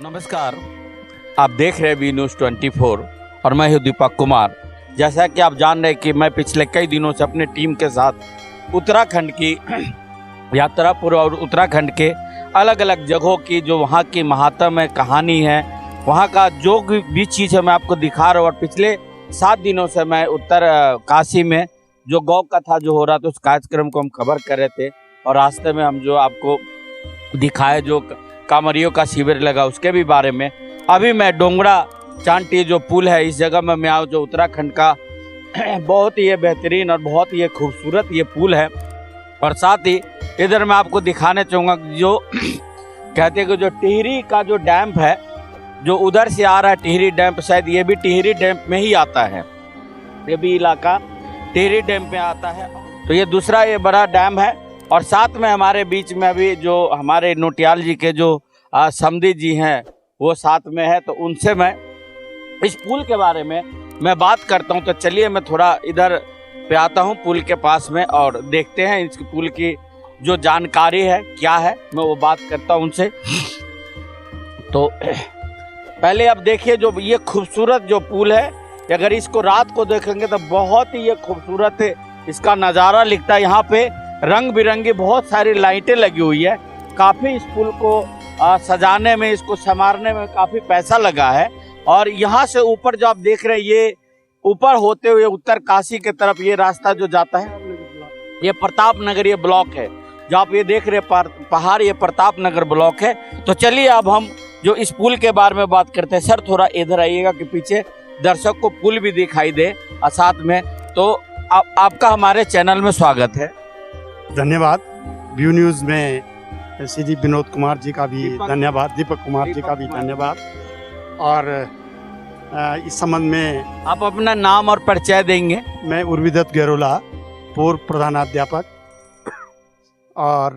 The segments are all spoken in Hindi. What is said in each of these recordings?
नमस्कार, आप देख रहे हैं वी न्यूज़ 24 और मैं हूं दीपक कुमार। जैसा कि आप जान रहे हैं कि मैं पिछले कई दिनों से अपनी टीम के साथ उत्तराखंड की यात्रा पर और उत्तराखंड के अलग अलग जगहों की जो वहां की महात्म है, कहानी है, वहां का जो भी चीज़ है मैं आपको दिखा रहा हूँ। और पिछले 7 दिनों से मैं उत्तर काशी में जो गौ कथा जो हो रहा था उस कार्यक्रम को हम कवर कर रहे थे और रास्ते में हम जो आपको दिखाए जो कांवरियों का शिविर लगा उसके भी बारे में। अभी मैं डोंगरा चांटी जो पुल है इस जगह में मैं आऊँ जो उत्तराखंड का बहुत ही बेहतरीन और बहुत ही खूबसूरत ये पुल है। और साथ ही इधर मैं आपको दिखाने चाहूँगा जो कहते हैं कि जो टिहरी का जो डैम है जो उधर से आ रहा है टिहरी डैम, शायद ये भी टिहरी डैम में ही आता है, ये भी इलाका टिहरी डैम में आता है। तो ये दूसरा ये बड़ा डैम है। और साथ में हमारे बीच में अभी जो हमारे नोटियाल जी के जो समधी जी हैं वो साथ में है, तो उनसे मैं इस पुल के बारे में मैं बात करता हूं। तो चलिए मैं थोड़ा इधर पे आता हूं पुल के पास में और देखते हैं इस पुल की जो जानकारी है क्या है, मैं वो बात करता हूं उनसे। तो पहले अब देखिए जो ये खूबसूरत जो पुल है, अगर इसको रात को देखेंगे तो बहुत ही ये खूबसूरत इसका नज़ारा लिखता है। यहाँ पे रंग बिरंगी बहुत सारी लाइटें लगी हुई है। काफ़ी इस पुल को सजाने में, इसको संवारने में काफ़ी पैसा लगा है। और यहाँ से ऊपर जो आप देख रहे हैं ये ऊपर होते हुए उत्तर काशी के तरफ ये रास्ता जो जाता है ये प्रताप नगर ये ब्लॉक है। जो आप ये देख रहे हैं पहाड़ ये प्रताप नगर ब्लॉक है। तो चलिए अब हम जो इस पुल के बारे में बात करते हैं। सर थोड़ा इधर आइएगा कि पीछे दर्शक को पुल भी दिखाई दे साथ में। तो आपका हमारे चैनल में स्वागत है। धन्यवाद। व्यू न्यूज़ में श्री विनोद कुमार जी का भी धन्यवाद, दीपक कुमार जी का भी धन्यवाद। और इस संबंध में आप अपना नाम और परिचय देंगे। मैं उर्विदत्त गेरोला, पूर्व प्रधानाध्यापक और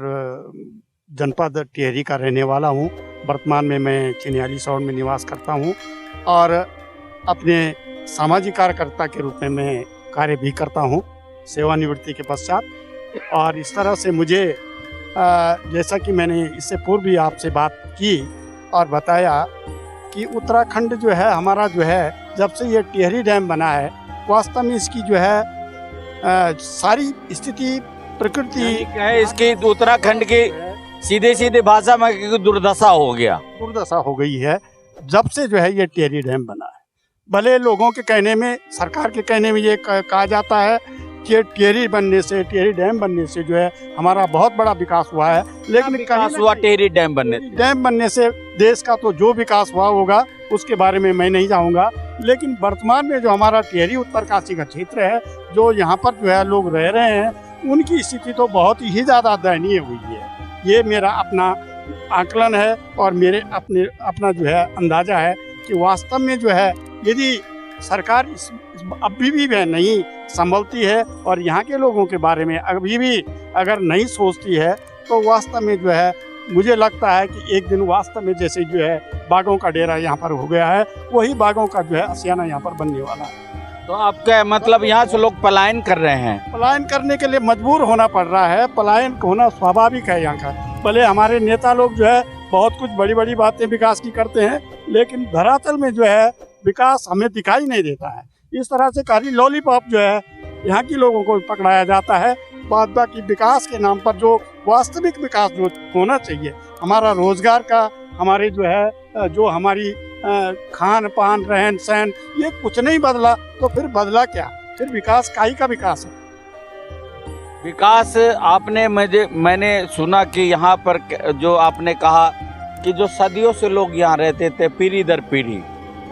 जनपद टिहरी का रहने वाला हूं। वर्तमान में मैं चिन्याली सौड़ में निवास करता हूं और अपने सामाजिक कार्यकर्ता के रूप में मैं कार्य भी करता हूं सेवानिवृत्ति के पश्चात। और इस तरह से मुझे जैसा कि मैंने इससे पूर्व भी आपसे बात की और बताया कि उत्तराखंड जो है हमारा जो है जब से ये टिहरी डैम बना है वास्तव में इसकी जो है सारी स्थिति प्रकृति है इसकी उत्तराखंड की सीधे भाषा में दुर्दशा हो गया, दुर्दशा हो गई है जब से जो है ये टिहरी डैम बना है। भले लोगों के कहने में, सरकार के कहने में ये कहा जाता है कि टिहरी टिहरी डैम बनने से जो है हमारा बहुत बड़ा विकास हुआ है, लेकिन विकास हुआ टिहरी डैम बनने से देश का तो जो विकास हुआ होगा उसके बारे में मैं नहीं जाऊंगा। लेकिन वर्तमान में जो हमारा टिहरी उत्तरकाशी का क्षेत्र है जो यहाँ पर जो है लोग रह रहे हैं उनकी स्थिति तो बहुत ही ज़्यादा दयनीय हुई है। ये मेरा अपना आकलन है और मेरे अपना जो है अंदाजा है कि वास्तव में जो है यदि सरकार अभी भी नहीं संभलती है और यहाँ के लोगों के बारे में अभी भी अगर नहीं सोचती है तो वास्तव में जो है मुझे लगता है कि एक दिन वास्तव में जैसे जो है बाघों का डेरा यहाँ पर हो गया है वही बाघों का जो है आशियाना यहाँ पर बनने वाला है। तो आपका मतलब यहाँ से लोग पलायन कर रहे हैं? पलायन करने के लिए मजबूर होना पड़ रहा है। पलायन होना स्वाभाविक है यहाँ का। भले हमारे नेता लोग जो है बहुत कुछ बड़ी बड़ी बातें विकास की करते हैं लेकिन धरातल में जो है विकास हमें दिखाई नहीं देता है। इस तरह से खाली लॉलीपॉप जो है यहाँ के लोगों को पकड़ाया जाता है। बाद बाकी विकास के नाम पर जो वास्तविक विकास जो होना चाहिए, हमारा रोजगार का, हमारे जो है जो हमारी खान पान रहन सहन ये कुछ नहीं बदला तो फिर बदला क्या? फिर विकास का ही का विकास है। विकास आपने मैंने सुना कि यहाँ पर जो आपने कहा कि जो सदियों से लोग यहाँ रहते थे पीढ़ी दर पीढ़ी,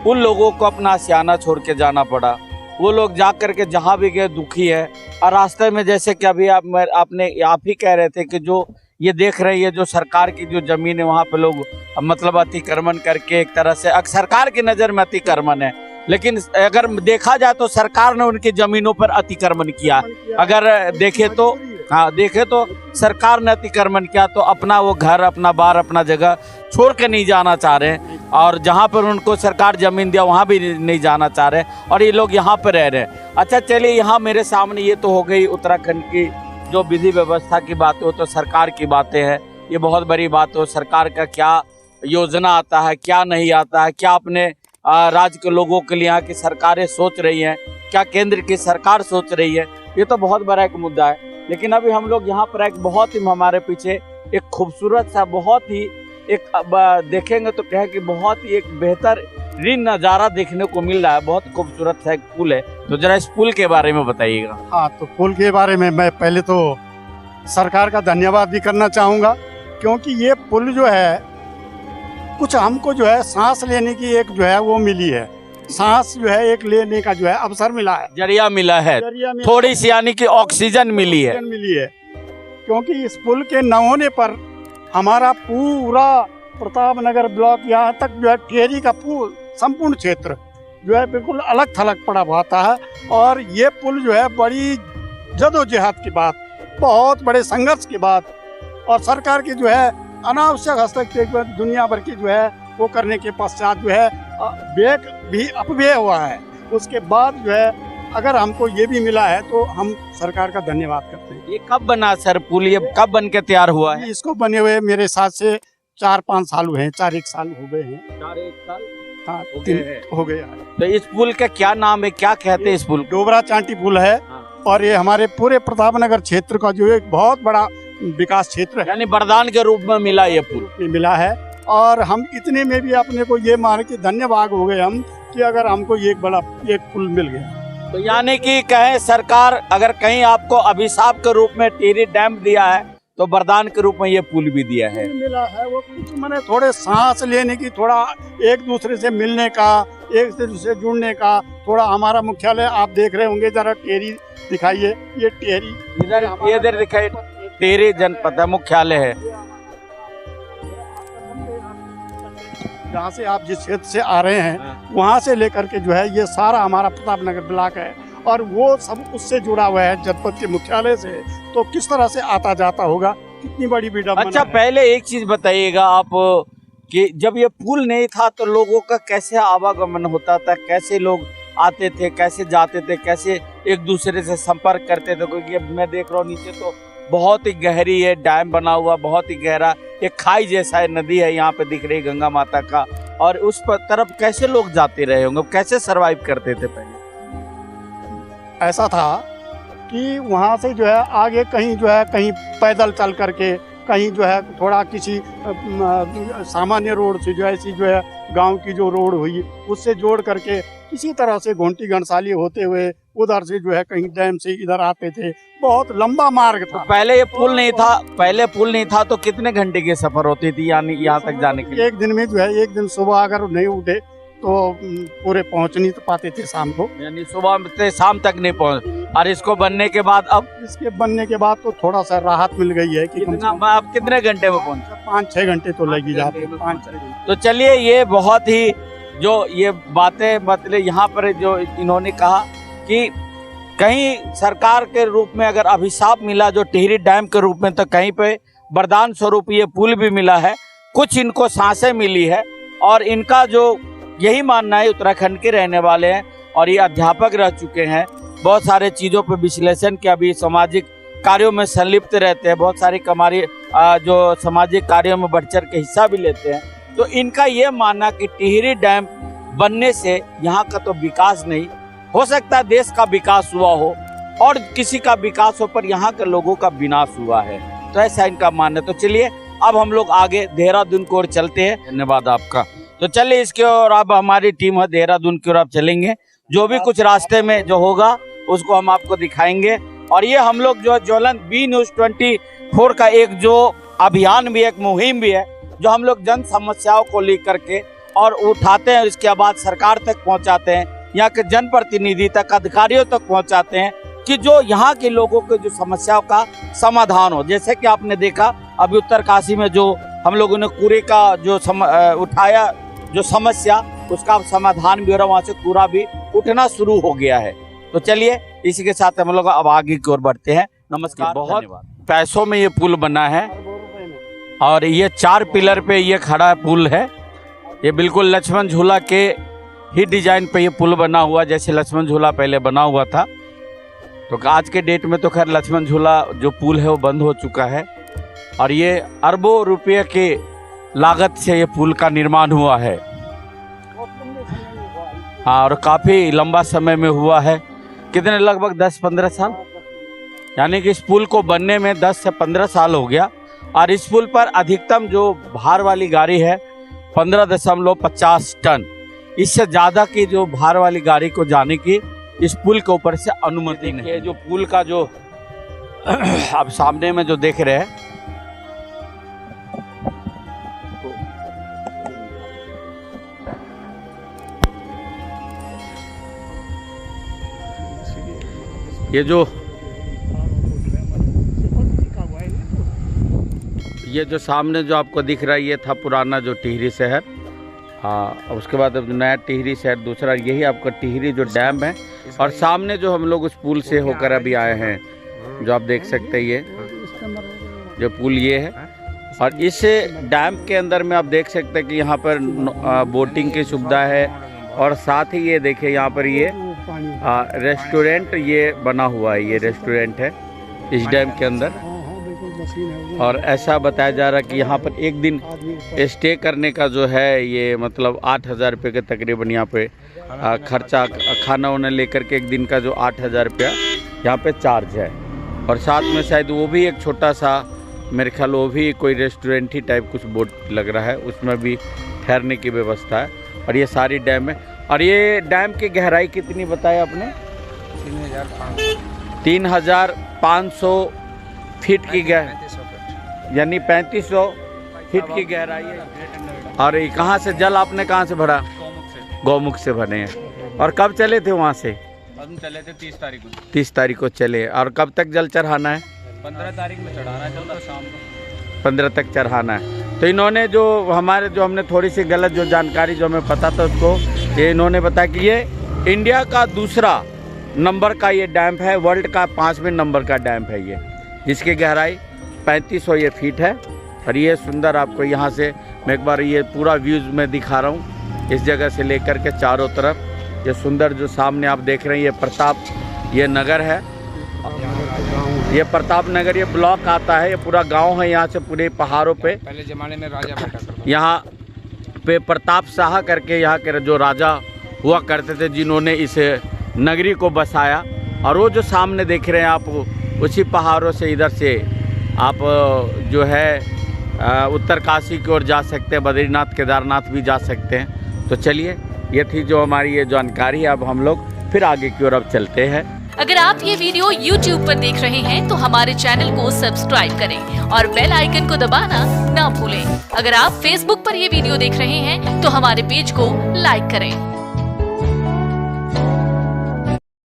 उन लोगों को अपना आशियाना छोड़ के जाना पड़ा। वो लोग जा कर के जहाँ भी गए दुखी है। और रास्ते में जैसे कि अभी आप ही कह रहे थे कि जो ये देख रहे हैं जो सरकार की जो जमीन है वहाँ पे लोग मतलब अतिक्रमण करके एक तरह से सरकार की नज़र में अतिक्रमण है, लेकिन अगर देखा जाए तो सरकार ने उनकी जमीनों पर अतिक्रमण किया। अगर देखे तो सरकार ने अतिक्रमण किया तो अपना वो घर, अपना बार, अपना जगह छोड़ के नहीं जाना चाह रहे हैं और जहाँ पर उनको सरकार जमीन दिया वहाँ भी नहीं जाना चाह रहे और ये लोग यहाँ पर रह रहे हैं। अच्छा चलिए, यहाँ मेरे सामने ये तो हो गई उत्तराखंड की जो विधि व्यवस्था की बातें हो, तो सरकार की बातें हैं, ये बहुत बड़ी बात हो। सरकार का क्या योजना आता है, क्या नहीं आता है, क्या अपने राज्य के लोगों के लिए यहाँ की सरकारें सोच रही हैं, क्या केंद्र की सरकार सोच रही है, ये तो बहुत बड़ा एक मुद्दा है। लेकिन अभी हम लोग यहाँ पर एक बहुत ही हमारे पीछे एक खूबसूरत सा बहुत ही एक देखेंगे तो कहें कि बहुत ही एक बेहतरीन नज़ारा देखने को मिल रहा है। बहुत खूबसूरत सा एक पुल है, तो जरा इस पुल के बारे में बताइएगा। हाँ, तो पुल के बारे में मैं पहले तो सरकार का धन्यवाद भी करना चाहूँगा, क्योंकि ये पुल जो है कुछ हमको जो है सांस लेने की एक जो है वो मिली है, सांस जो है एक लेने का जो है अवसर मिला है, जरिया मिला है, थोड़ी सी यानी कि ऑक्सीजन मिली है। क्योंकि इस पुल के न होने पर हमारा पूरा प्रताप नगर ब्लॉक यहाँ तक जो है टिहरी का संपूर्ण क्षेत्र जो है बिल्कुल अलग थलग पड़ा हुआ था। और ये पुल जो है बड़ी जदोजहद के बाद, बहुत बड़े संघर्ष के बाद और सरकार की जो है अनावश्यक हस्तक्षेप दुनिया भर की जो है वो करने के पश्चात जो है भी अपव्यय हुआ है। उसके बाद जो है अगर हमको ये भी मिला है तो हम सरकार का धन्यवाद करते हैं। ये कब बना सर पुल, ये कब बन के तैयार हुआ है? इसको बने हुए मेरे साथ से 4-5 साल हुए हैं, 4-1 साल हो गए हैं। 4-1 साल हाँ, हो गया है। तो इस पुल का क्या नाम है, क्या कहते हैं इस पुल? डोबरा चांटी पुल है। और ये हमारे पूरे प्रताप नगर क्षेत्र का जो एक बहुत बड़ा विकास क्षेत्र है, यानी वरदान के रूप में मिला ये पुल मिला है। और हम इतने में भी अपने को ये मान के धन्यवाद हो गए हम कि अगर हमको एक बड़ा एक पुल मिल गया। तो यानी कि कहें सरकार अगर कहीं आपको अभिशाप के रूप में टिहरी डैम दिया है तो वरदान के रूप में ये पुल भी दिया है। मिला है वो कुछ मैंने थोड़े सांस लेने की, थोड़ा एक दूसरे से मिलने का, एक दूसरे से जुड़ने का, थोड़ा हमारा मुख्यालय आप देख रहे होंगे, जरा टिहरी दिखाइए, ये टिहरी इधर दिखाइए, टिहरी जनपद मुख्यालय है। जहाँ से आप जिस क्षेत्र से आ रहे हैं वहाँ से लेकर के जो है ये सारा हमारा प्रताप नगर ब्लॉक है और वो सब उससे जुड़ा हुआ है जनपद के मुख्यालय से। तो किस तरह से आता जाता होगा, कितनी बड़ी विडंबना। अच्छा, पहले एक चीज बताइएगा आप कि जब ये पुल नहीं था तो लोगों का कैसे आवागमन होता था, कैसे लोग आते थे, कैसे जाते थे, कैसे एक दूसरे से संपर्क करते थे? क्योंकि मैं देख रहा हूँ नीचे तो बहुत ही गहरी है, डैम बना हुआ बहुत ही गहरा, एक खाई जैसा है, नदी है यहाँ पे दिख रही गंगा माता का। और उस पर तरफ कैसे लोग जाते रहे होंगे, कैसे सरवाइव करते थे पहले? ऐसा था कि वहाँ से जो है आगे कहीं जो है कहीं पैदल चल करके, कहीं जो है थोड़ा किसी सामान्य रोड से जो है ऐसी जो है गांव की जो रोड हुई उससे जोड़ करके किसी तरह से घोंटी घनसाली होते हुए उधर से जो है कहीं डैम से इधर आते थे। बहुत लंबा मार्ग था। तो पहले ये पुल नहीं था, पहले पुल नहीं था तो कितने घंटे की सफर होती थी यानी यहाँ तक जाने के लिए? एक दिन में जो है, एक दिन सुबह अगर नहीं उठे तो पूरे पहुँच नहीं पाते थे शाम को, यानी सुबह से शाम तक नहीं पहुँच। और इसको बनने के बाद अब इसके बनने के बाद तो थोड़ा सा राहत मिल गई है कि अब कितने घंटे में पहुँचे? 5-6 घंटे तो लग ही जाते हैं, 5-6 घंटे। तो चलिए, ये बहुत ही जो ये बातें मतलब यहाँ पर जो इन्होंने कहा कि कहीं सरकार के रूप में अगर अभिशाप मिला जो टिहरी डैम के रूप में, तो कहीं पे वरदान स्वरूप ये पुल भी मिला है। कुछ इनको सांसें मिली है और इनका जो यही मानना है, उत्तराखंड के रहने वाले हैं और ये अध्यापक रह चुके हैं, बहुत सारे चीज़ों पर विश्लेषण किया, अभी सामाजिक कार्यों में संलिप्त रहते हैं, बहुत सारी जो सामाजिक कार्यों में बढ़ चढ़ के हिस्सा भी लेते हैं। तो इनका ये मानना कि टिहरी डैम बनने से यहाँ का तो विकास नहीं हो सकता, देश का विकास हुआ हो और किसी का विकास हो, पर यहाँ के लोगों का विनाश हुआ है। तो ऐसा इनका मानना। तो चलिए अब हम लोग आगे देहरादून की ओर चलते हैं। धन्यवाद आपका। तो चलिए इसके और अब हमारी टीम है देहरादून की ओर अब चलेंगे, जो भी कुछ रास्ते में जो होगा उसको हम आपको दिखाएंगे। और ये हम लोग जो ज्वलन बी न्यूज़ 24 का एक जो अभियान भी है, एक मुहिम भी है, जो हम लोग जन समस्याओं को लेकर के और उठाते हैं, इसके बाद सरकार तक पहुंचाते हैं, यहाँ के जनप्रतिनिधि तक, अधिकारियों तक पहुंचाते हैं कि जो यहाँ के लोगों के जो समस्याओं का समाधान हो। जैसे कि आपने देखा अभी उत्तरकाशी में जो हम लोगों ने कूड़े का जो उठाया जो समस्या, उसका समाधान भी हो रहा, वहाँ से कूड़ा भी उठना शुरू हो गया है। तो चलिए इसी के साथ हम लोग अब आगे की ओर बढ़ते हैं। नमस्कार। बहुत पैसों में ये पुल बना है और ये 4 पिलर पे ये खड़ा पुल है। ये बिल्कुल लक्ष्मण झूला के ही डिजाइन पे ये पुल बना हुआ, जैसे लक्ष्मण झूला पहले बना हुआ था। तो आज के डेट में तो खैर लक्ष्मण झूला जो पुल है वो बंद हो चुका है और ये अरबों रुपये के लागत से ये पुल का निर्माण हुआ है। हाँ, और काफ़ी लंबा समय में हुआ है। कितने, लगभग 10-15 साल, यानी कि इस पुल को बनने में 10 से 15 साल हो गया। और इस पुल पर अधिकतम जो भार वाली गाड़ी है 15.50 टन, इससे ज़्यादा की जो भार वाली गाड़ी को जाने की इस पुल के ऊपर से अनुमति नहीं है। जो पुल का जो आप सामने में जो देख रहे हैं, ये जो सामने जो आपको दिख रहा है, ये था पुराना जो टिहरी शहर। हाँ, उसके बाद अब नया टिहरी शहर दूसरा, यही आपका टिहरी जो डैम है। और सामने जो हम लोग उस पुल से होकर अभी आए हैं, जो आप देख सकते हैं, ये जो पुल ये है। और इस डैम के अंदर में आप देख सकते हैं कि यहाँ पर बोटिंग की सुविधा है। और साथ ही ये देखिए यहाँ पर ये रेस्टोरेंट ये बना हुआ है, ये रेस्टोरेंट है इस डैम के अंदर। और ऐसा बताया जा रहा है कि यहाँ पर एक दिन स्टे करने का जो है ये मतलब 8,000 रुपये के तकरीबन यहाँ पे खर्चा, खाना वाना लेकर के एक दिन का जो 8,000 रुपया यहाँ पे चार्ज है। और साथ में शायद वो भी एक छोटा सा, मेरे ख्याल वो भी कोई रेस्टोरेंट ही टाइप कुछ बोट लग रहा है, उसमें भी ठहरने की व्यवस्था है। और ये सारी डैम है। और ये डैम की गहराई कितनी बताया आपने? 3,500 फीट की गहराई, यानी 3500 फीट की गहराई है। और ये कहाँ से जल आपने कहाँ से भरा? गौमुख से भरे हैं। और कब चले थे वहाँ से? हम चले थे 30 तारीख को। 30 तारीख को चले। और कब तक जल चढ़ाना है? 15 तारीख में चढ़ाना है, जल शाम को 15 तक चढ़ाना है। तो इन्होंने जो हमारे जो हमने थोड़ी सी गलत जो जानकारी जो हमें पता था उसको, ये इन्होंने बताया कि ये इंडिया का दूसरा नंबर का ये डैम है, वर्ल्ड का 5वें नंबर का डैम है ये, जिसकी गहराई 3500 ये फीट है। और ये सुंदर आपको यहाँ से मैं एक बार ये पूरा व्यूज़ में दिखा रहा हूँ, इस जगह से लेकर के चारों तरफ ये सुंदर जो सामने आप देख रहे हैं, ये प्रताप ये नगर है, ये प्रताप नगर ये ब्लॉक आता है, ये पूरा गांव है। यहाँ से पूरे पहाड़ों पे पहले ज़माने में राजा बैठा करता था। यहाँ पे प्रताप शाह करके यहाँ के जो राजा हुआ करते थे, जिन्होंने इस नगरी को बसाया। और वो जो सामने देख रहे हैं आप, उसी पहाड़ों से इधर से आप जो है उत्तरकाशी की ओर जा सकते हैं, बद्रीनाथ केदारनाथ भी जा सकते हैं। तो चलिए, ये थी जो हमारी ये जानकारी। अब हम लोग फिर आगे की ओर अब चलते हैं। अगर आप ये वीडियो YouTube पर देख रहे हैं तो हमारे चैनल को सब्सक्राइब करें और बेल आइकन को दबाना ना भूलें। अगर आप Facebook पर ये वीडियो देख रहे हैं तो हमारे पेज को लाइक करें।